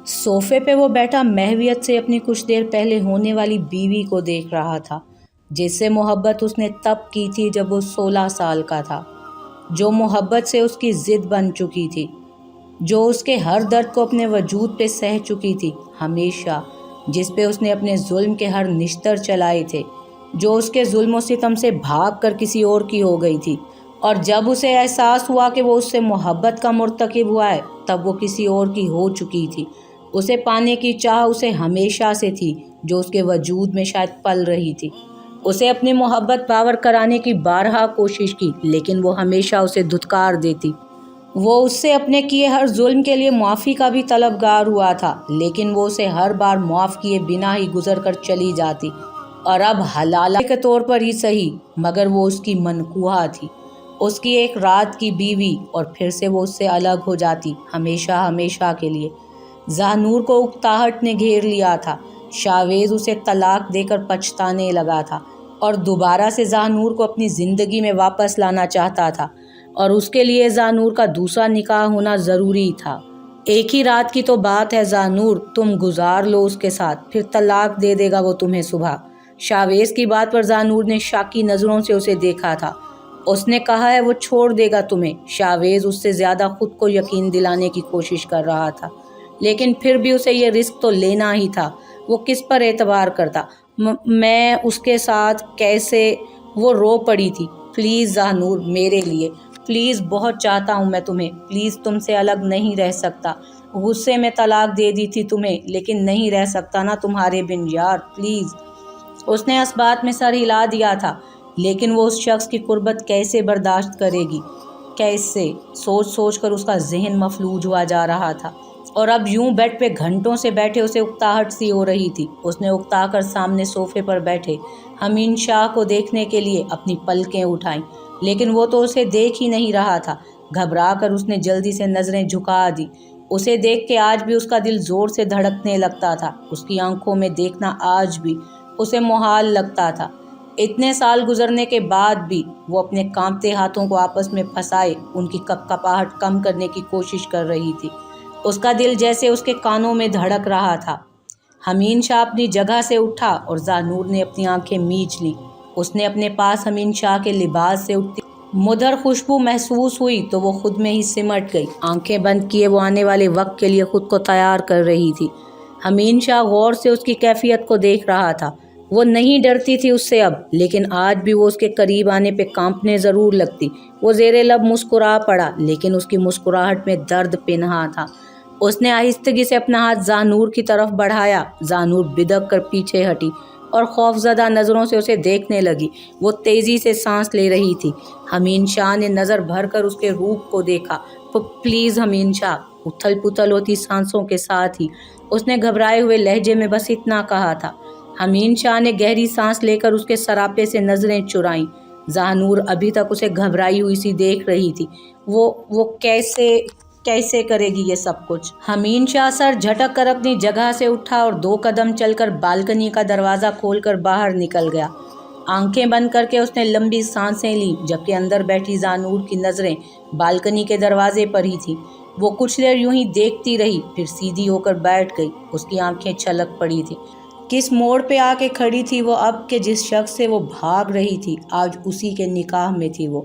सोफे पे वो बैठा महवियत से अपनी कुछ देर पहले होने वाली बीवी को देख रहा था, जिससे मोहब्बत उसने तब की थी जब वो 16 साल का था। जो मोहब्बत से उसकी ज़िद बन चुकी थी, जो उसके हर दर्द को अपने वजूद पे सह चुकी थी हमेशा, जिस पे उसने अपने जुल्म के हर निश्तर चलाए थे, जो उसके जुल्म सितम से भाग कर किसी और की हो गई थी। और जब उसे एहसास हुआ कि वो उससे मोहब्बत का मुर्तकिब हुआ है, तब वो किसी और की हो चुकी थी। उसे पाने की चाह उसे हमेशा से थी, जो उसके वजूद में शायद पल रही थी। उसे अपनी मोहब्बत पावर कराने की बारहा कोशिश की, लेकिन वो हमेशा उसे धुतकार देती। वो उससे अपने किए हर जुल्म के लिए मुआफ़ी का भी तलबगार हुआ था, लेकिन वो उसे हर बार मुआफ़ किए बिना ही गुजर कर चली जाती। और अब हलाला के तौर पर ही सही, मगर वो उसकी मनकूहा थी, उसकी एक रात की बीवी, और फिर से वो उससे अलग हो जाती, हमेशा हमेशा के लिए। ज़ानूर को उकताहट ने घेर लिया था। शावेज़ उसे तलाक देकर पछताने लगा था और दोबारा से ज़ानूर को अपनी ज़िंदगी में वापस लाना चाहता था, और उसके लिए ज़ानूर का दूसरा निकाह होना ज़रूरी था। एक ही रात की तो बात है ज़ानूर, तुम गुजार लो उसके साथ, फिर तलाक दे देगा वो तुम्हें सुबह। शावेज़ की बात पर ज़ानूर ने शाकी नज़रों से उसे देखा था। उसने कहा है वो छोड़ देगा तुम्हें। शावेज़ उससे ज़्यादा खुद को यकीन दिलाने की कोशिश कर रहा था, लेकिन फिर भी उसे ये रिस्क तो लेना ही था। वो किस पर एतबार करता? मैं उसके साथ कैसे? वो रो पड़ी थी। प्लीज़ ज़ानूर, मेरे लिए प्लीज़, बहुत चाहता हूँ मैं तुम्हें, प्लीज़ तुमसे अलग नहीं रह सकता। गुस्से में तलाक दे दी थी तुम्हें, लेकिन नहीं रह सकता ना तुम्हारे बिन यार, प्लीज़। उसने इस बात में सर हिला दिया था, लेकिन वो उस शख्स की कुर्बत कैसे बर्दाश्त करेगी? कैसे? सोच सोच कर उसका जहन मफलूज हुआ जा रहा था, और अब यूं बेड पे घंटों से बैठे उसे उकताहट सी हो रही थी। उसने उकता कर सामने सोफे पर बैठे अमीन शाह को देखने के लिए अपनी पलकें उठाईं, लेकिन वो तो उसे देख ही नहीं रहा था। घबरा कर उसने जल्दी से नज़रें झुका दी। उसे देख के आज भी उसका दिल ज़ोर से धड़कने लगता था। उसकी आंखों में देखना आज भी उसे मुहाल लगता था। इतने साल गुजरने के बाद भी वो अपने कांपते हाथों को आपस में फंसाए उनकी कपकपाहट कम करने की कोशिश कर रही थी। उसका दिल जैसे उसके कानों में धड़क रहा था। अमीन शाह अपनी जगह से उठा और ज़ानूर ने अपनी आंखें मीच ली। उसने अपने पास अमीन शाह के लिबास से उठती मुदर खुशबू महसूस हुई तो वो खुद में ही सिमट गई। आंखें बंद किए वो आने वाले वक्त के लिए खुद को तैयार कर रही थी। अमीन शाह गौर से उसकी कैफियत को देख रहा था। वो नहीं डरती थी उससे अब, लेकिन आज भी वो उसके करीब आने पे कांपने ज़रूर लगती। वो ज़ेरे लब मुस्कुरा पड़ा, लेकिन उसकी मुस्कुराहट में दर्द पिन्हा था। उसने आहिस्तगी से अपना हाथ ज़ानूर की तरफ बढ़ाया। ज़ानूर बिदक कर पीछे हटी और खौफज़दा नज़रों से उसे देखने लगी। वो तेज़ी से सांस ले रही थी। अमीन शाह ने नज़र भर कर उसके रूप को देखा। तो प्लीज़ अमीन शाह, उथल पुथल होती सांसों के साथ ही उसने घबराए हुए लहजे में बस इतना कहा था। अमीन शाह ने गहरी सांस लेकर उसके सरापे से नज़रें चुराईं। ज़ानूर अभी तक उसे घबराई हुई सी देख रही थी। वो कैसे करेगी ये सब कुछ? अमीन शाह सर झटक कर अपनी जगह से उठा और 2 कदम चलकर बालकनी का दरवाज़ा खोलकर बाहर निकल गया। आंखें बंद करके उसने लंबी सांसें ली, जबकि अंदर बैठी ज़ानूर की नज़रें बालकनी के दरवाजे पर ही थी। वो कुछ देर यूं ही देखती रही, फिर सीधी होकर बैठ गई। उसकी आंखें छलक पड़ी थी। किस मोड़ पे आके खड़ी थी वो अब, के जिस शख्स से वो भाग रही थी आज उसी के निकाह में थी वो।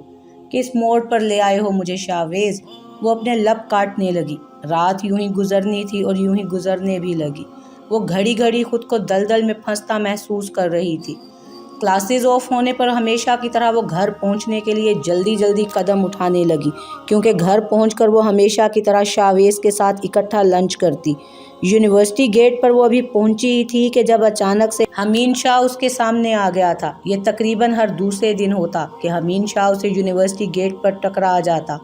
किस मोड़ पर ले आए हो मुझे शावेज़? वो अपने लब काटने लगी। रात यूं ही गुजरनी थी और यूं ही गुजरने भी लगी। वो घड़ी घड़ी खुद को दलदल में फंसता महसूस कर रही थी। क्लासेस ऑफ होने पर हमेशा की तरह वो घर पहुंचने के लिए जल्दी जल्दी कदम उठाने लगी, क्योंकि घर पहुंचकर वो हमेशा की तरह शावेज़ के साथ इकट्ठा लंच करती। यूनिवर्सिटी गेट पर वो अभी पहुंची ही थी कि जब अचानक से अमीन शाह उसके सामने आ गया था। ये तकरीबन हर दूसरे दिन होता कि अमीन शाह उसे यूनिवर्सिटी गेट पर टकरा जाता।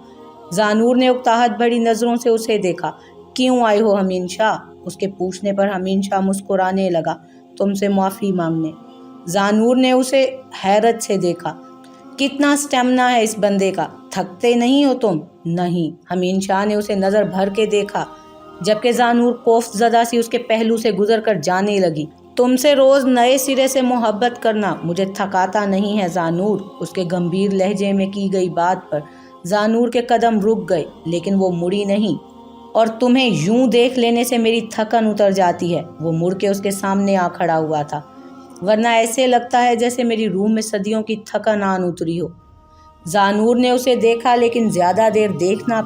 ज़ानूर ने उकताहट भरी नज़रों से उसे देखा। क्यों आए हो अमीन शाह? उसके पूछने पर अमीन शाह मुस्कुराने लगा। तुमसे माफ़ी मांगने। ज़ानूर ने उसे हैरत से देखा। कितना स्टेमिना है इस बंदे का, थकते नहीं हो तुम? नहीं। अमीन शाह ने उसे नज़र भर के देखा, जबकि ज़ानूर खौफज़दा सी उसके पहलू से गुजर कर जाने लगी। तुमसे रोज़ नए सिरे से मोहब्बत करना मुझे थकाता नहीं है ज़ानूर। उसके गंभीर लहजे में की गई बात पर ज़ानूर के कदम रुक गए, लेकिन वो मुड़ी नहीं और तुम्हें यूं देख लेने से मेरी थकन उतर जाती है। वो मुड़ के उसके सामने आ खड़ा हुआ था, वरना ऐसे लगता है जैसे मेरी रूह में सदियों की थकन आन उतरी हो। जानूर ने उसे देखा लेकिन ज़्यादा देर देख ना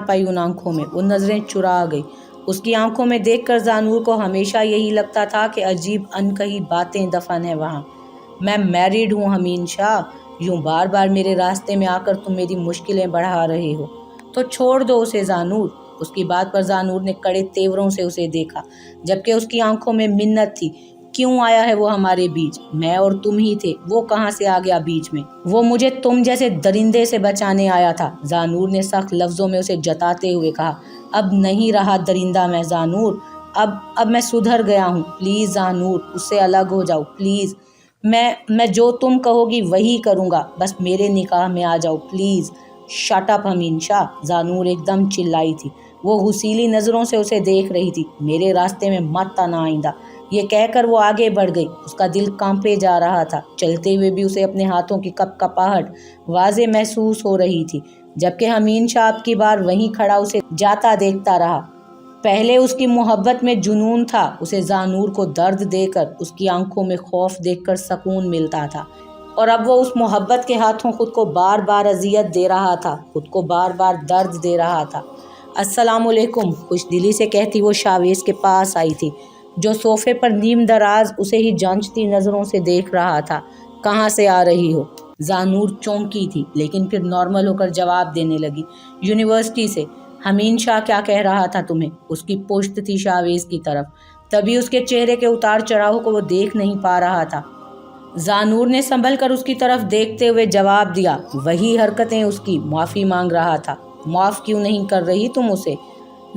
पाई। उन आंखों में वो नज़रें चुरा गई। उसकी आंखों में देखकर जानूर को हमेशा यही लगता था कि अजीब अनकही बातें दफन है वहाँ। मैं मैरिड हूँ हमीन शाह, यूं बार बार मेरे रास्ते में आकर तुम मेरी मुश्किलें बढ़ा रहे हो, तो छोड़ दो उसे जानूर। उसकी बात पर जानूर ने कड़े तेवरों से उसे देखा, जबकि उसकी आंखों में मिन्नत थी। क्यों आया है वो हमारे बीच? मैं और तुम ही थे, वो कहाँ से आ गया बीच में? वो मुझे तुम जैसे दरिंदे से बचाने आया था, जानूर ने सख्त लफ्जों में उसे जताते हुए कहा। अब नहीं रहा दरिंदा मैं जानूर, अब मैं सुधर गया हूँ। प्लीज़ जानूर, उससे अलग हो जाओ प्लीज़। मैं जो तुम कहोगी वही करूँगा, बस मेरे निकाह में आ जाओ प्लीज़। शट अप हमीन शाह, जानूर एकदम चिल्लाई थी। वो गुस्सीली नज़रों से उसे देख रही थी। मेरे रास्ते में मत आना आइंदा, ये कहकर वो आगे बढ़ गई। उसका दिल कांपे जा रहा था। चलते हुए भी उसे अपने हाथों की कपकपाहट वाज़े महसूस हो रही थी, जबकि हमीन शाह अब की बार वहीं खड़ा उसे जाता देखता रहा। पहले उसकी मोहब्बत में जुनून था, उसे जानूर को दर्द देकर, उसकी आंखों में खौफ देखकर सुकून मिलता था, और अब वो उस मोहब्बत के हाथों खुद को बार बार अजियत दे रहा था, खुद को बार बार दर्द दे रहा था। अस्सलामुअलैकुम, खुशदिली से कहती वो शावेज के पास आई थी, जो सोफे पर नीम दराज उसे ही जांचती नज़रों से देख रहा था। कहाँ से आ रही हो? जानूर चौंकी थी, लेकिन फिर नॉर्मल होकर जवाब देने लगी। यूनिवर्सिटी से। हमीन शाह क्या कह रहा था तुम्हें? उसकी पुश्त थी शावेज की तरफ, तभी उसके चेहरे के उतार चढ़ाव को वो देख नहीं पा रहा था। जानूर ने संभल कर उसकी तरफ देखते हुए जवाब दिया, वही हरकतें उसकी, माफ़ी मांग रहा था। माफ़ क्यों नहीं कर रही तुम उसे?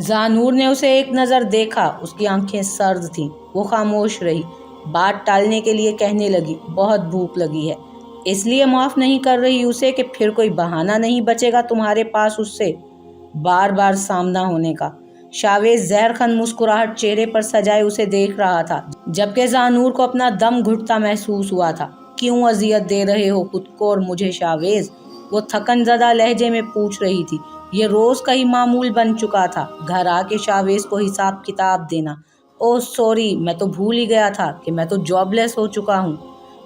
जानूर ने उसे एक नज़र देखा, उसकी आंखें सर्द थीं। वो खामोश रही, बात टालने के लिए कहने लगी, बहुत भूख लगी है, इसलिए माफ़ नहीं कर रही उसे कि फिर कोई बहाना नहीं बचेगा तुम्हारे पास उससे बार बार सामना होने का। शावेज जहरखन मुस्कुराहट चेहरे पर सजाए उसे देख रहा था, जबकि जानूर को अपना दम घुटता महसूस हुआ था। क्यों अजियत दे रहे हो खुद को और मुझे शावेज? वो थकन ज़दा लहजे में पूछ रही थी। ये रोज़ का ही मामूल बन चुका था, घर आके शावेज को हिसाब किताब देना। ओह सॉरी, मैं तो भूल ही गया था कि मैं तो जॉबलेस हो चुका हूँ,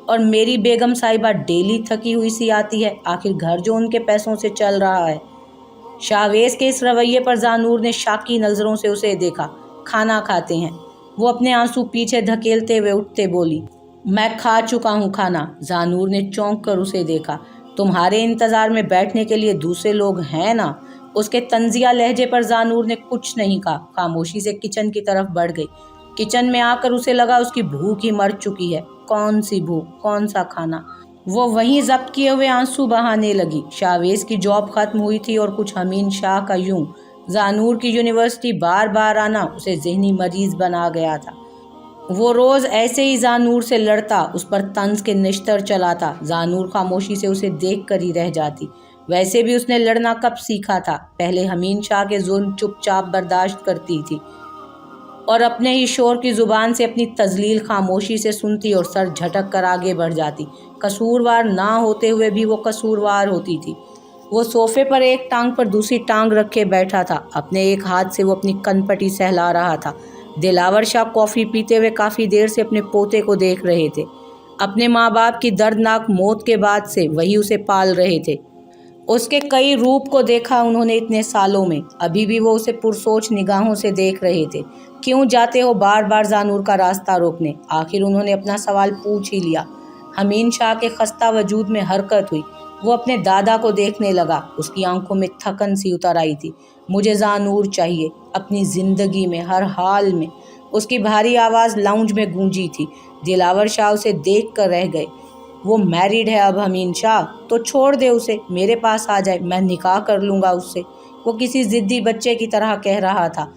और मेरी बेगम साहिबा डेली थकी हुई सी आती है, आखिर घर जो उनके पैसों से चल रहा है। शावेज के इस रवैये पर जानूर ने शाकी नज़रों से उसे देखा। खाना खाते हैं। वो अपने आंसू पीछे धकेलते हुए उठते बोली, मैं खा चुका हूँ खाना। जानूर ने चौंक कर उसे देखा। तुम्हारे इंतज़ार में बैठने के लिए दूसरे लोग हैं ना? उसके तंजिया लहजे पर जानूर ने कुछ नहीं कहा, खामोशी से किचन की तरफ बढ़ गई। किचन में आकर उसे लगा उसकी भूख ही मर चुकी है। कौन सी भूख, कौन सा खाना? वो वहीं जब्त किए हुए आंसू बहाने लगी। शावेज की जॉब खत्म हुई थी और कुछ हमीन शाह का यूं जानूर की यूनिवर्सिटी बार बार आना उसे जहनी मरीज बना गया था। वो रोज़ ऐसे ही जानूर से लड़ता, उस पर तंज के निश्तर चलाता। जानूर खामोशी से उसे देख कर ही रह जाती। वैसे भी उसने लड़ना कब सीखा था? पहले हमीन शाह के जुल्म चुपचाप बर्दाश्त करती थी और अपने ही शोर की ज़ुबान से अपनी तजलील खामोशी से सुनती और सर झटक कर आगे बढ़ जाती। कसूरवार ना होते हुए भी वो कसूरवार होती थी। वो सोफे पर एक टांग पर दूसरी टांग रखे बैठा था। अपने एक हाथ से वो अपनी कनपटी सहला रहा था। दिलावर शाह कॉफ़ी पीते हुए काफ़ी देर से अपने पोते को देख रहे थे। अपने माँ बाप की दर्दनाक मौत के बाद से वही उसे पाल रहे थे। उसके कई रूप को देखा उन्होंने इतने सालों में, अभी भी वो उसे पुरसोच निगाहों से देख रहे थे। क्यों जाते हो बार बार जानूर का रास्ता रोकने? आखिर उन्होंने अपना सवाल पूछ ही लिया। हमीन शाह के खस्ता वजूद में हरकत हुई। वो अपने दादा को देखने लगा। उसकी आंखों में थकन सी उतर आई थी। मुझे जानूर चाहिए अपनी ज़िंदगी में, हर हाल में। उसकी भारी आवाज़ लाउंज में गूंजी थी। दिलावर शाह उसे देख कर रह गए। वो मैरिड है अब हमीन शाह, तो छोड़ दे उसे, मेरे पास आ जाए, मैं निकाह कर लूँगा उससे। वो किसी ज़िद्दी बच्चे की तरह कह रहा था।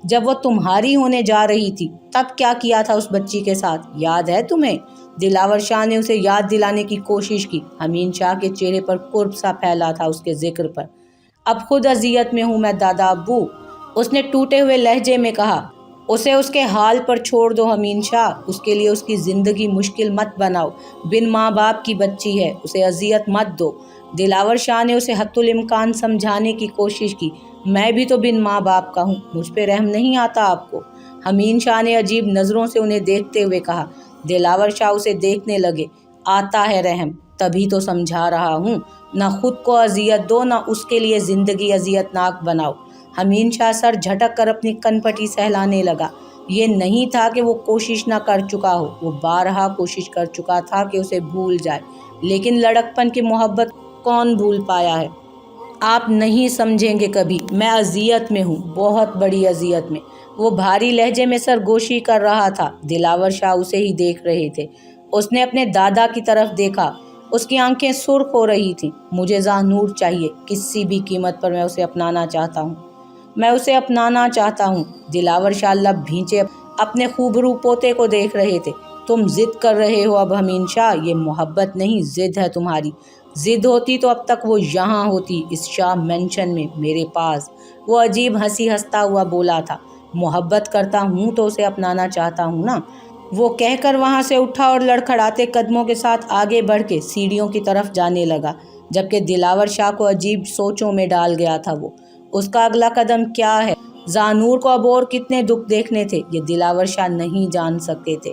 जब वो तुम्हारी होने जा रही थी तब क्या किया था उस बच्ची के साथ, याद है तुम्हें? दिलावर शाह ने उसे याद दिलाने की कोशिश की। हमीन शाह के चेहरे पर कुर्ब सा फैला था उसके जिक्र पर। अब खुद अजियत में हूँ मैं दादा अब्बू, उसने टूटे हुए लहजे में कहा। उसे उसके हाल पर छोड़ दो हमीन शाह, उसके लिए उसकी ज़िंदगी मुश्किल मत बनाओ। बिन माँ बाप की बच्ची है, उसे अजियत मत दो। दिलावर शाह ने उसे हत्तुल इम्कान समझाने की कोशिश की। मैं भी तो बिन माँ बाप का हूँ, मुझ पे रहम नहीं आता आपको? हमीन शाह ने अजीब नज़रों से उन्हें देखते हुए कहा। दिलावर शाह उसे देखने लगे। आता है रहम, तभी तो समझा रहा हूँ। ना खुद को अजियत दो, ना उसके लिए ज़िंदगी अजियतनाक बनाओ। हमीन शाह सर झटक कर अपनी कनपटी सहलाने लगा। ये नहीं था कि वो कोशिश ना कर चुका हो, वो बारहा कोशिश कर चुका था कि उसे भूल जाए, लेकिन लड़कपन की मोहब्बत कौन भूल पाया है। आप नहीं समझेंगे कभी, मैं अजियत में हूँ, बहुत बड़ी अजियत में। वो भारी लहजे में सरगोशी कर रहा था। दिलावर शाह उसे ही देख रहे थे। उसने अपने दादा की तरफ देखा। उसकी आंखें सुर्ख हो रही थीं। मुझे ज़ानूर चाहिए, किसी भी कीमत पर मैं उसे अपनाना चाहता हूँ, मैं उसे अपनाना चाहता हूँ। दिलावर शाह लब भींचे अपने खूबरू पोते को देख रहे थे। तुम जिद कर रहे हो अब हमीन शाह, ये मोहब्बत नहीं जिद है तुम्हारी। जिद होती तो अब तक वो यहाँ होती, इस शाह मेंशन में, मेरे पास। वो अजीब हंसी हंसता हुआ बोला था। मोहब्बत करता हूँ तो उसे अपनाना चाहता हूँ ना। वो कहकर वहाँ से उठा और लड़खड़ाते कदमों के साथ आगे बढ़ के सीढ़ियों की तरफ जाने लगा, जबकि दिलावर शाह को अजीब सोचों में डाल गया था वो। उसका अगला कदम क्या है? ज़ानूर को अब और कितने दुख देखने थे, ये दिलावर शाह नहीं जान सकते थे।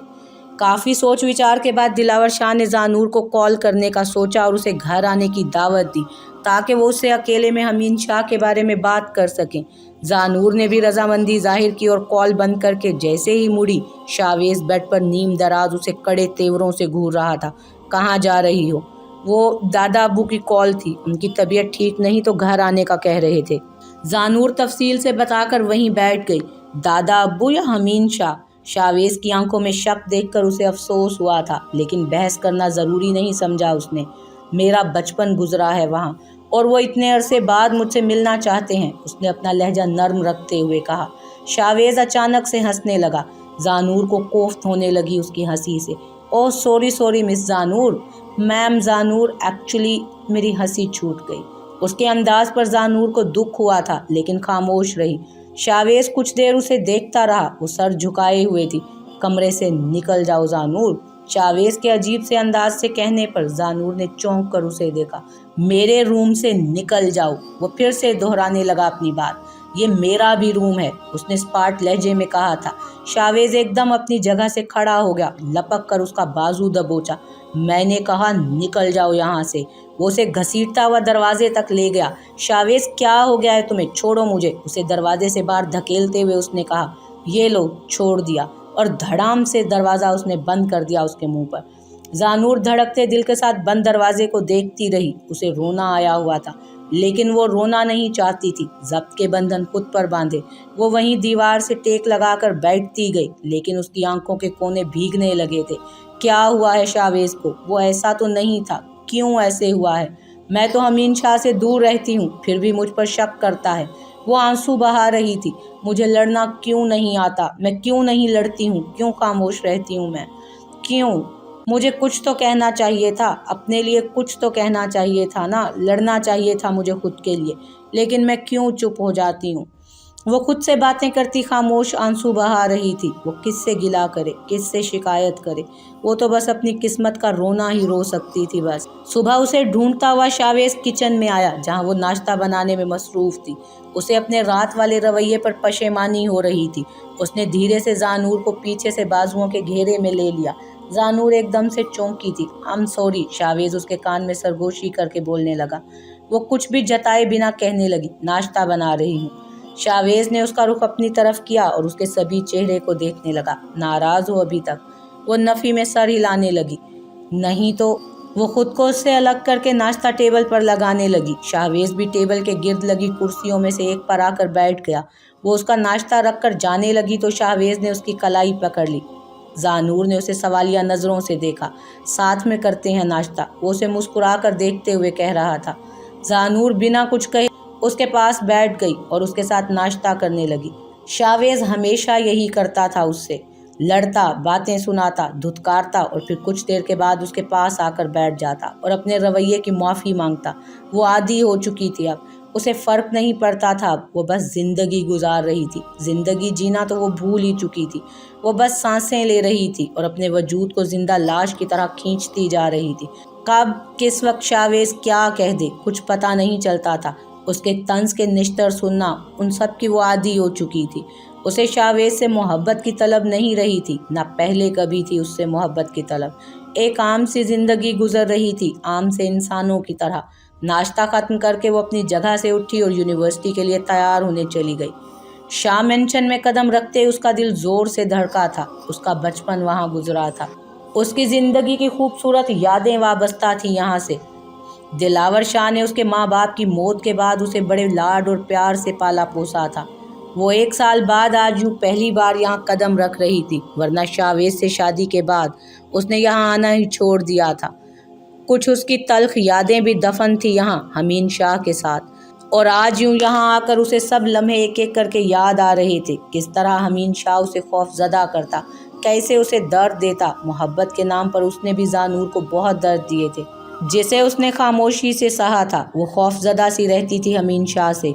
काफ़ी सोच विचार के बाद दिलावर शाह ने ज़ानूर को कॉल करने का सोचा और उसे घर आने की दावत दी, ताकि वो उससे अकेले में हमीन शाह के बारे में बात कर सकें। ज़ानूर ने भी रजामंदी जाहिर की और कॉल बंद करके जैसे ही मुड़ी, शावेज बेड पर नीम दराज उसे कड़े तेवरों से घूर रहा था। कहाँ जा रही हो? वो दादा अब्बू की कॉल थी, उनकी तबीयत ठीक नहीं तो घर आने का कह रहे थे। ज़ानूर तफसील से बताकर वहीं बैठ गई। दादा अब्बू या हमीन शाह? शावेज की आंखों में शक देखकर उसे अफसोस हुआ था, लेकिन बहस करना ज़रूरी नहीं समझा उसने। मेरा बचपन गुजरा है वहाँ, और वो इतने अरसे बाद मुझसे मिलना चाहते हैं, उसने अपना लहजा नर्म रखते हुए कहा। शावेज अचानक से हंसने लगा। ज़ानूर को कोफ्त होने लगी उसकी हंसी से। Oh sorry sorry miss Zanoor, ma'am Zanoor, actually मेरी हंसी छूट गई। उसके अंदाज पर ज़ानूर को दुख हुआ था, लेकिन खामोश रही। शावेज कुछ देर उसे देखता रहा। वो सर झुकाए हुए थी। कमरे से निकल जाओ ज़ानूर। शावेज के अजीब से अंदाज से कहने पर ज़ानूर ने चौंक कर उसे देखा। मेरे रूम से निकल जाओ। वो फिर से दोहराने लगा अपनी बात। ये मेरा भी रूम है, उसने स्पार्ट लहजे में कहा था। शावेज एकदम अपनी जगह से खड़ा हो गया, लपक कर उसका बाजू दबोचा। मैंने कहा निकल जाओ यहाँ से। वो उसे घसीटता हुआ दरवाजे तक ले गया। शावेज क्या हो गया है तुम्हें, छोड़ो मुझे, उसे दरवाजे से बाहर धकेलते हुए उसने कहा। ये लो, छोड़ दिया, और धड़ाम से दरवाज़ा उसने बंद कर दिया उसके मुंह पर। ज़ानूर धड़कते दिल के साथ बंद दरवाजे को देखती रही। उसे रोना आया हुआ था, लेकिन वो रोना नहीं चाहती थी। ज़ब्त के बंधन खुद पर बांधे वो वहीं दीवार से टेक लगाकर बैठती गई, लेकिन उसकी आंखों के कोने भीगने लगे थे। क्या हुआ है शावेज को? वो ऐसा तो नहीं था, क्यों ऐसे हुआ है? मैं तो हमीन शाह से दूर रहती हूँ, फिर भी मुझ पर शक करता है। वो आंसू बहा रही थी। मुझे लड़ना क्यों नहीं आता? मैं क्यों नहीं लड़ती हूँ? क्यों खामोश रहती हूँ मैं? क्यों? मुझे कुछ तो कहना चाहिए था, अपने लिए कुछ तो कहना चाहिए था ना, लड़ना चाहिए था मुझे खुद के लिए, लेकिन मैं क्यों चुप हो जाती हूँ? वो खुद से बातें करती खामोश आंसू बहा रही थी। वो किससे गिला करे, किससे शिकायत करे? वो तो बस अपनी किस्मत का रोना ही रो सकती थी बस। सुबह उसे ढूंढता हुआ शावेज किचन में आया, जहाँ वो नाश्ता बनाने में मसरूफ़ थी। उसे अपने रात वाले रवैये पर पशेमानी हो रही थी। उसने धीरे से ज़ानूर को पीछे से बाजुओं के घेरे में ले लिया। ज़ानूर एकदम से चौंकी थी। आई एम सॉरी, शावेज उसके कान में सरगोशी करके बोलने लगा। वो कुछ भी जताए बिना कहने लगी, नाश्ता बना रही हूँ। शावेज ने उसका रुख अपनी तरफ किया और उसके सभी चेहरे को देखने लगा। नाराज़ हो अभी तक? वो नफ़ी में सर हिलाने लगी। नहीं तो। वो खुद को उससे अलग करके नाश्ता टेबल पर लगाने लगी। शावेज भी टेबल के गिर्द लगी कुर्सियों में से एक पर आकर बैठ गया। वो उसका नाश्ता रख कर जाने लगी तो शावेज ने उसकी कलाई पकड़ ली। ज़ानूर ने उसे सवालिया नज़रों से देखा। साथ में करते हैं नाश्ता, वो उसे मुस्कुरा कर देखते हुए कह रहा था। ज़ानूर बिना कुछ कहे उसके पास बैठ गई और उसके साथ नाश्ता करने लगी। शावेज हमेशा यही करता था उससे, लड़ता, बातें सुनाता, धुतकारता और फिर कुछ देर के बाद उसके पास आकर बैठ जाता और अपने रवैये की माफ़ी मांगता। वो आदी हो चुकी थी अब, उसे फ़र्क नहीं पड़ता था। अब वो बस ज़िंदगी गुजार रही थी। ज़िंदगी जीना तो वो भूल ही चुकी थी। वो बस सांसें ले रही थी और अपने वजूद को ज़िंदा लाश की तरह खींचती जा रही थी। کب کس وقت شاویز کیا کہہ دے کچھ پتہ نہیں چلتا تھا۔ اس کے طنز کے نشتر سننا ان سب کی وہ عادی ہو چکی تھی۔ اسے شاویز سے محبت کی طلب نہیں رہی تھی، نہ پہلے کبھی تھی اس سے محبت کی طلب۔ ایک عام سی زندگی گزر رہی تھی، عام سے انسانوں کی طرح۔ ناشتہ ختم کر کے وہ اپنی جگہ سے اٹھی اور یونیورسٹی کے لیے تیار ہونے چلی گئی۔ شاہ مینشن میں قدم رکھتے اس کا دل زور سے دھڑکا تھا۔ اس کا بچپن وہاں گزرا تھا، اس کی زندگی کی خوبصورت یادیں وابستہ تھیں یہاں سے۔ دلاور شاہ نے اس کے ماں باپ کی موت کے بعد اسے بڑے لاڈ اور پیار سے پالا پوسا تھا۔ وہ 1 سال بعد آج یوں پہلی بار یہاں قدم رکھ رہی تھی، ورنہ شاویز سے شادی کے بعد اس نے یہاں آنا ہی چھوڑ دیا تھا۔ کچھ اس کی تلخ یادیں بھی دفن تھی یہاں حمین شاہ کے ساتھ، اور آج یوں یہاں آ کر اسے سب لمحے ایک ایک کر کے یاد آ رہے تھے۔ کس طرح حمین شاہ اسے خوف زدہ کرتا، کیسے اسے درد دیتا۔ محبت کے نام پر اس نے بھی زانور کو بہت درد دیے تھے، جسے اس نے خاموشی سے سہا تھا۔ وہ خوف زدہ سی رہتی تھی حمین شاہ سے،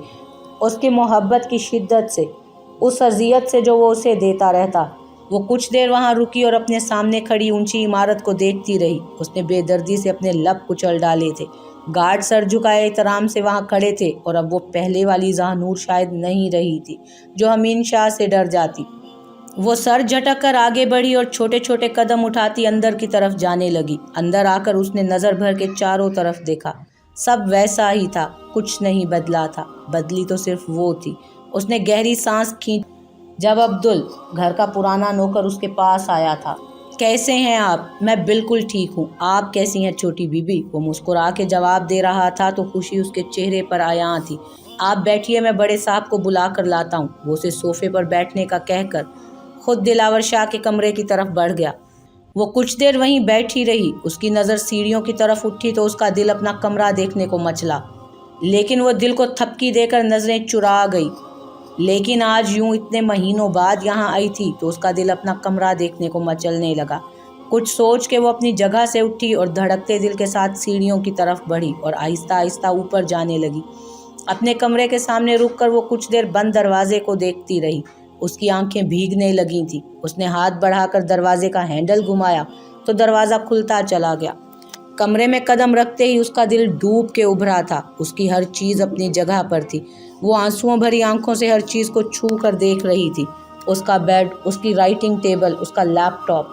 اس کی محبت کی شدت سے، اس اذیت سے جو وہ اسے دیتا رہتا۔ وہ کچھ دیر وہاں رکی اور اپنے سامنے کھڑی اونچی عمارت کو دیکھتی رہی۔ اس نے بے دردی سے اپنے لب کچل ڈالے تھے۔ گارڈ سر جھکائے احترام سے وہاں کھڑے تھے، اور اب وہ پہلے والی زانور شاید نہیں رہی تھی جو حمین شاہ سے ڈر جاتی۔ وہ سر جھٹک کر آگے بڑھی اور چھوٹے چھوٹے قدم اٹھاتی اندر کی طرف جانے لگی۔ اندر آ کر اس نے نظر بھر کے چاروں طرف دیکھا، سب ویسا ہی تھا، کچھ نہیں بدلا تھا، بدلی تو صرف وہ تھی۔ اس نے گہری سانس کھینچی جب عبدل، گھر کا پرانا نوکر، اس کے پاس آیا تھا۔ کیسے ہیں آپ؟ میں بالکل ٹھیک ہوں، آپ کیسی ہیں چھوٹی بی بی؟ وہ مسکرا کے جواب دے رہا تھا تو خوشی اس کے چہرے پر عیاں تھی۔ آپ بیٹھیے، میں بڑے صاحب کو بلا کر لاتا ہوں۔ وہ اسے صوفے پر بیٹھنے کا کہہ کر خود دلاور شاہ کے کمرے کی طرف بڑھ گیا۔ وہ کچھ دیر وہیں بیٹھی رہی۔ اس کی نظر سیڑھیوں کی طرف اٹھی تو اس کا دل اپنا کمرہ دیکھنے کو مچلا، لیکن وہ دل کو تھپکی دے کر نظریں چرا گئی۔ لیکن آج یوں اتنے مہینوں بعد یہاں آئی تھی تو اس کا دل اپنا کمرہ دیکھنے کو مچلنے لگا۔ کچھ سوچ کے وہ اپنی جگہ سے اٹھی اور دھڑکتے دل کے ساتھ سیڑھیوں کی طرف بڑھی اور آہستہ آہستہ اوپر جانے لگی۔ اپنے کمرے کے سامنے رک کر وہ کچھ دیر بند دروازے کو دیکھتی رہی۔ اس کی آنکھیں بھیگنے لگی تھیں۔ اس نے ہاتھ بڑھا کر دروازے کا ہینڈل گھمایا تو دروازہ کھلتا چلا گیا۔ کمرے میں قدم رکھتے ہی اس کا دل ڈوب کے ابھرا تھا۔ اس کی ہر چیز اپنی جگہ پر تھی۔ وہ آنسوؤں بھری آنکھوں سے ہر چیز کو چھو کر دیکھ رہی تھی۔ اس کا بیڈ، اس کی رائٹنگ ٹیبل، اس کا لیپ ٹاپ،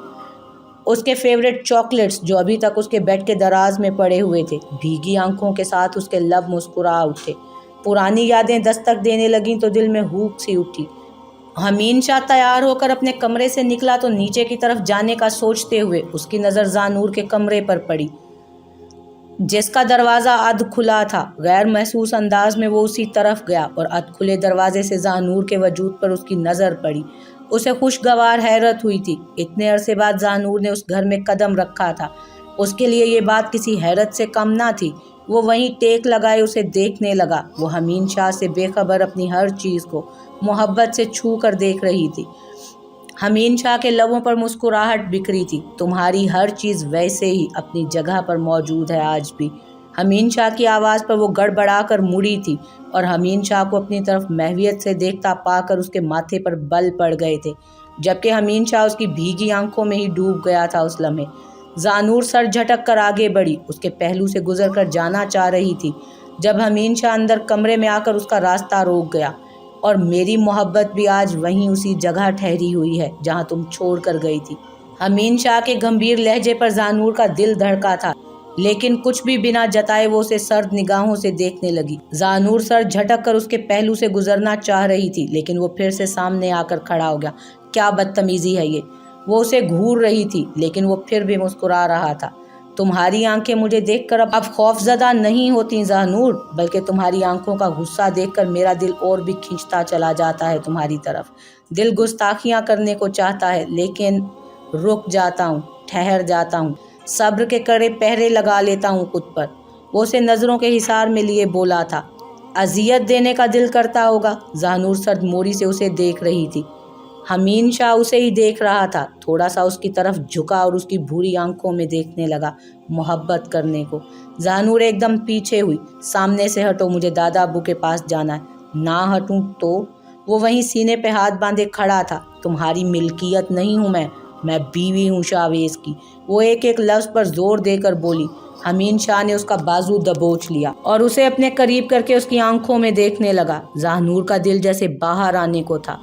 اس کے فیوریٹ چاکلیٹس جو ابھی تک اس کے بیڈ کے دراز میں پڑے ہوئے تھے۔ بھیگی آنکھوں کے ساتھ اس کے لب مسکرا اٹھے۔ پرانی یادیں دستک دینے لگیں تو دل میں ہوک سی اٹھی۔ حمین شاہ تیار ہو کر اپنے کمرے سے نکلا تو نیچے کی طرف جانے کا سوچتے ہوئے اس کی نظر زانور کے کمرے پر پڑی، جس کا دروازہ ادھ کھلا تھا۔ غیر محسوس انداز میں وہ اسی طرف گیا اور ادھ کھلے دروازے سے زانور کے وجود پر اس کی نظر پڑی۔ اسے خوشگوار حیرت ہوئی تھی۔ اتنے عرصے بعد زانور نے اس گھر میں قدم رکھا تھا۔ اس کے لیے یہ بات کسی حیرت سے کم نہ تھی۔ وہ وہیں ٹیک لگائے اسے دیکھنے لگا۔ وہ حمین شاہ سے بے خبر اپنی ہر چیز کو محبت سے چھو کر دیکھ رہی تھی۔ حمین شاہ کے لبوں پر مسکراہٹ بکھری تھی۔ تمہاری ہر چیز ویسے ہی اپنی جگہ پر موجود ہے آج بھی۔ حمین شاہ کی آواز پر وہ گڑبڑا کر مڑی تھی اور حمین شاہ کو اپنی طرف محویت سے دیکھتا پا کر اس کے ماتھے پر بل پڑ گئے تھے، جبکہ حمین شاہ اس کی بھیگی آنکھوں میں ہی ڈوب گیا تھا اس لمحے۔ زانور سر جھٹک کر آگے بڑھی، اس کے پہلو سے گزر کر جانا چاہ رہی تھی جب حمین شاہ اندر کمرے میں آ کر اس کا راستہ روک گیا۔ اور میری محبت بھی آج وہیں اسی جگہ ٹھہری ہوئی ہے جہاں تم چھوڑ کر گئی تھی۔ حمین شاہ کے گمبھیر لہجے پر زانور کا دل دھڑکا تھا، لیکن کچھ بھی بنا جتائے وہ اسے سرد نگاہوں سے دیکھنے لگی۔ زانور سر جھٹک کر اس کے پہلو سے گزرنا چاہ رہی تھی، لیکن وہ پھر سے سامنے آ کر کھڑا ہو گیا۔ کیا بدتمیزی ہے یہ! وہ اسے گھور رہی تھی، لیکن وہ پھر بھی مسکرا رہا تھا۔ تمہاری آنکھیں مجھے دیکھ کر اب خوف زدہ نہیں ہوتی زانور، بلکہ تمہاری آنکھوں کا غصہ دیکھ کر میرا دل اور بھی کھنچتا چلا جاتا ہے تمہاری طرف۔ دل گستاخیاں کرنے کو چاہتا ہے، لیکن رک جاتا ہوں، ٹھہر جاتا ہوں، صبر کے کڑے پہرے لگا لیتا ہوں خود پر۔ وہ اسے نظروں کے حصار میں لیے بولا تھا۔ اذیت دینے کا دل کرتا ہوگا۔ زانور سرد موری سے اسے دیکھ رہی تھی۔ حمین شاہ اسے ہی دیکھ رہا تھا، تھوڑا سا اس کی طرف جھکا اور اس کی بھوری آنکھوں میں دیکھنے لگا، محبت کرنے کو۔ زانور ایک دم پیچھے ہوئی۔ سامنے سے ہٹو، مجھے دادا ابو کے پاس جانا ہے۔ نہ ہٹوں تو؟ وہ وہیں سینے پہ ہاتھ باندھے کھڑا تھا۔ تمہاری ملکیت نہیں ہوں میں بیوی ہوں شاویز کی۔ وہ ایک ایک لفظ پر زور دے کر بولی۔ हमीन शाह ने उसका बाजू दबोच लिया और उसे अपने करीब करके उसकी आंखों में देखने लगा। जहानूर का दिल जैसे बाहर आने को था।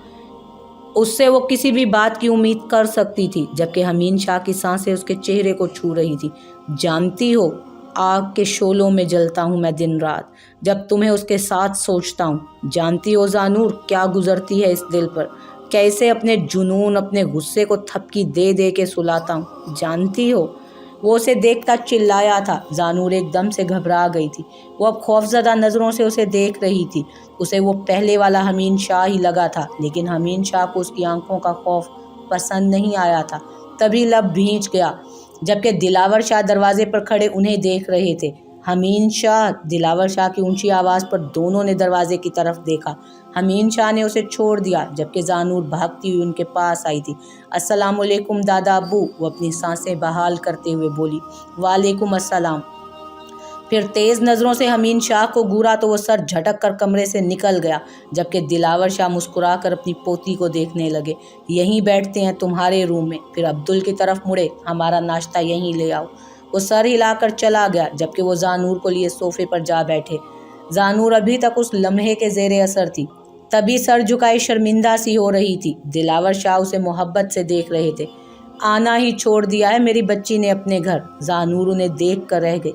उससे वो किसी भी बात की उम्मीद कर सकती थी, जबकि हमीन शाह की सांसें उसके चेहरे को छू रही थी। जानती हो, आग के शोलों में जलता हूँ मैं दिन रात जब तुम्हें उसके साथ सोचता हूँ। जानती हो ज़ानूर, क्या गुजरती है इस दिल पर, कैसे अपने जुनून, अपने गुस्से को थपकी दे दे के सुलाता हूँ। जानती हो। वो उसे देखकर चिल्लाया था। ज़ानूर एकदम से घबरा गई थी। वो अब खौफजदा नज़रों से उसे देख रही थी। उसे वो पहले वाला हमीन शाह ही लगा था, लेकिन हमीन शाह को उसकी आंखों का खौफ पसंद नहीं आया था। तभी लब भींच गया, जबकि दिलावर शाह दरवाजे पर खड़े उन्हें देख रहे थे। हमीन शाह, दिलावर शाह की ऊंची आवाज़ पर दोनों ने दरवाजे की तरफ देखा। हमीन शाह ने उसे छोड़ दिया, जबकि ज़ानूर भागती हुई उनके पास आई थी। अस्सलामुअलैकुम दादा अब्बू, वो अपनी सांसें बहाल करते हुए बोली। वालेकुम अस्सलाम। फिर तेज़ नज़रों से हमीन शाह को घूरा तो वो सर झटक कर कमरे से निकल गया, जबकि दिलावर शाह मुस्कुरा कर अपनी पोती को देखने लगे। यहीं बैठते हैं तुम्हारे रूम में। फिर अब्दुल की तरफ मुड़े। हमारा नाश्ता यहीं ले आओ। वो सर हिलाकर चला गया, जबकि वो ज़ानूर को लिए सोफे पर जा बैठे। ज़ानूर अभी तक उस लम्हे के ज़ेरे असर थी। तभी सर झुकाए शर्मिंदा सी हो रही थी। दिलावर शाह उसे मोहब्बत से देख रहे थे। आना ही छोड़ दिया है मेरी बच्ची ने अपने घर। ज़ानूर उन्हें देख कर रह गई।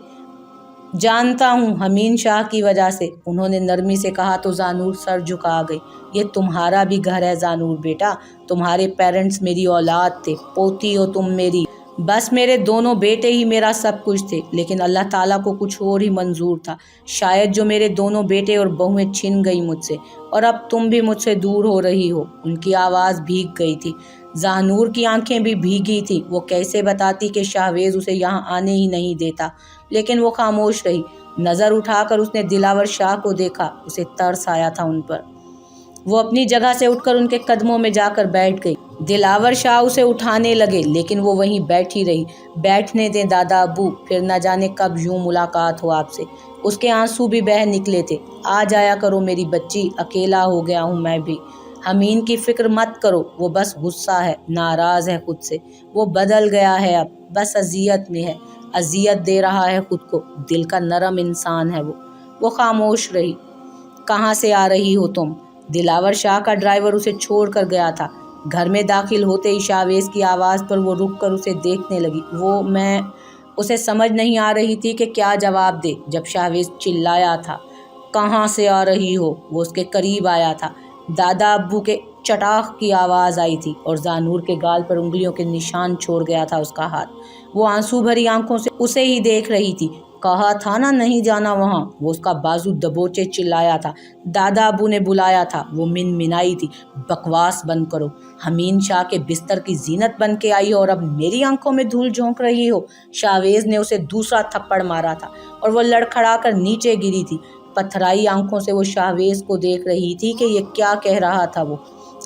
जानता हूँ, हमीन शाह की वजह से, उन्होंने नरमी से कहा तो ज़ानूर सर झुका गई। ये तुम्हारा भी घर है ज़ानूर बेटा। तुम्हारे पेरेंट्स मेरी औलाद थे, पोती हो तुम मेरी। बस मेरे दोनों बेटे ही मेरा सब कुछ थे, लेकिन अल्लाह ताला को कुछ और ही मंजूर था। शायद जो मेरे दोनों बेटे और बहुएं छिन गई मुझसे, और अब तुम भी मुझसे दूर हो रही हो। उनकी आवाज़ भीग गई थी। ज़ानूर की आंखें भी भीगी थीं। वो कैसे बताती कि शाहवेज़ उसे यहाँ आने ही नहीं देता, लेकिन वो खामोश रही। नज़र उठाकर उसने दिलावर शाह को देखा। उसे तरस आया था उन पर। वो अपनी जगह से उठकर उनके कदमों में जाकर बैठ गई। दिलावर शाह उसे उठाने लगे, लेकिन वो वहीं बैठी रही। बैठने दें दादा अब्बू, फिर न जाने कब यूं मुलाकात हो आपसे। उसके आंसू भी बह निकले थे। आ जाया करो मेरी बच्ची, अकेला हो गया हूँ मैं भी। हमीन की फिक्र मत करो, वो बस गुस्सा है, नाराज़ है खुद से। वो बदल गया है, अब बस अजियत में है, अजियत दे रहा है खुद को। दिल का नरम इंसान है वो खामोश रही। कहाँ से आ रही हो तुम? दिलावर शाह का ड्राइवर उसे छोड़ कर गया था। घर में दाखिल होते ही शाहवेज़ की आवाज़ पर वो रुक कर उसे देखने लगी। उसे समझ नहीं आ रही थी कि क्या जवाब दे। जब शाहवेज़ चिल्लाया था, कहाँ से आ रही हो, वो उसके करीब आया था। दादा अब्बू के चटाख की आवाज़ आई थी और ज़ानूर के गाल पर उंगलियों के निशान छोड़ गया था उसका हाथ। वो आंसू भरी आंखों से उसे ही देख रही थी। कहा था ना नहीं जाना वहाँ। वो उसका बाजू दबोचे चिल्लाया था। दादा अबू ने बुलाया था। वो मिनमिनाई थी। बकवास बंद करो। हमीन शाह के बिस्तर की जीनत बन के आई हो और अब मेरी आंखों में धूल झोंक रही हो। शाहवेज़ ने उसे दूसरा थप्पड़ मारा था और वो लड़खड़ा कर नीचे गिरी थी। पथराई आंखों से वो शाहवेज़ को देख रही थी कि ये क्या कह रहा था। वो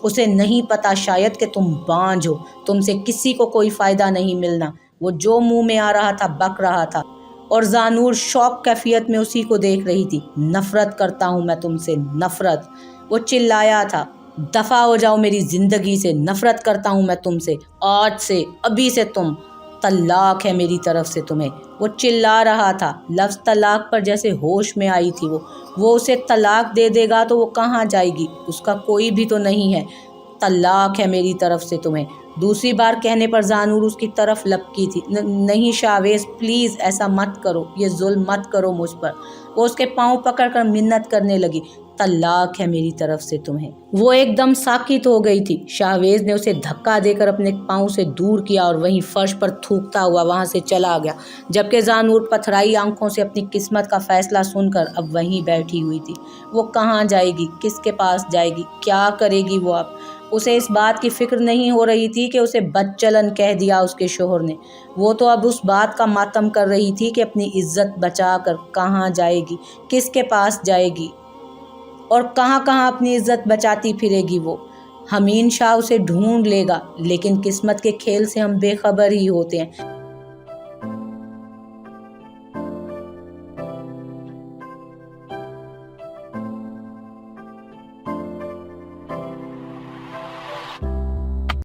उसे नहीं पता शायद कि तुम बांझ हो, तुमसे किसी को कोई फ़ायदा नहीं मिलना। वो जो मुंह में आ रहा था बक रहा था और ज़ानूर शौक कैफियत में उसी को देख रही थी। नफ़रत करता हूँ मैं तुमसे, नफ़रत, वो चिल्लाया था। दफ़ा हो जाओ मेरी ज़िंदगी से, नफ़रत करता हूँ मैं तुमसे, आज से, अभी से तुम, तलाक है मेरी तरफ से तुम्हें। वो चिल्ला रहा था। लफ्ज़ तलाक पर जैसे होश में आई थी वो उसे तलाक दे देगा तो वो कहाँ जाएगी? उसका कोई भी तो नहीं है। तलाक है मेरी तरफ से तुम्हें। दूसरी बार कहने पर ज़ानूर उसकी तरफ लपकी थी। नहीं शाहवेज़, प्लीज़ ऐसा मत करो, ये जुल्म मत करो मुझ पर। वो उसके पाँव पकड़कर मिन्नत करने लगी। तलाक है मेरी तरफ से तुम्हें। वो एकदम साकित हो गई थी। शाहवेज़ ने उसे धक्का देकर अपने पाँव से दूर किया और वहीं फर्श पर थूकता हुआ वहाँ से चला गया, जबकि ज़ानूर पथराई आंखों से अपनी किस्मत का फैसला सुनकर अब वहीं बैठी हुई थी। वो कहाँ जाएगी? किसके पास जाएगी? क्या करेगी वो अब? उसे इस बात की फिक्र नहीं हो रही थी कि उसे बदचलन कह दिया उसके शोहर ने। वो तो अब उस बात का मातम कर रही थी कि अपनी इज्जत बचाकर कहाँ जाएगी, किसके पास जाएगी और कहाँ कहाँ अपनी इज्जत बचाती फिरेगी वो। हमीन शाह उसे ढूंढ लेगा, लेकिन किस्मत के खेल से हम बेखबर ही होते हैं।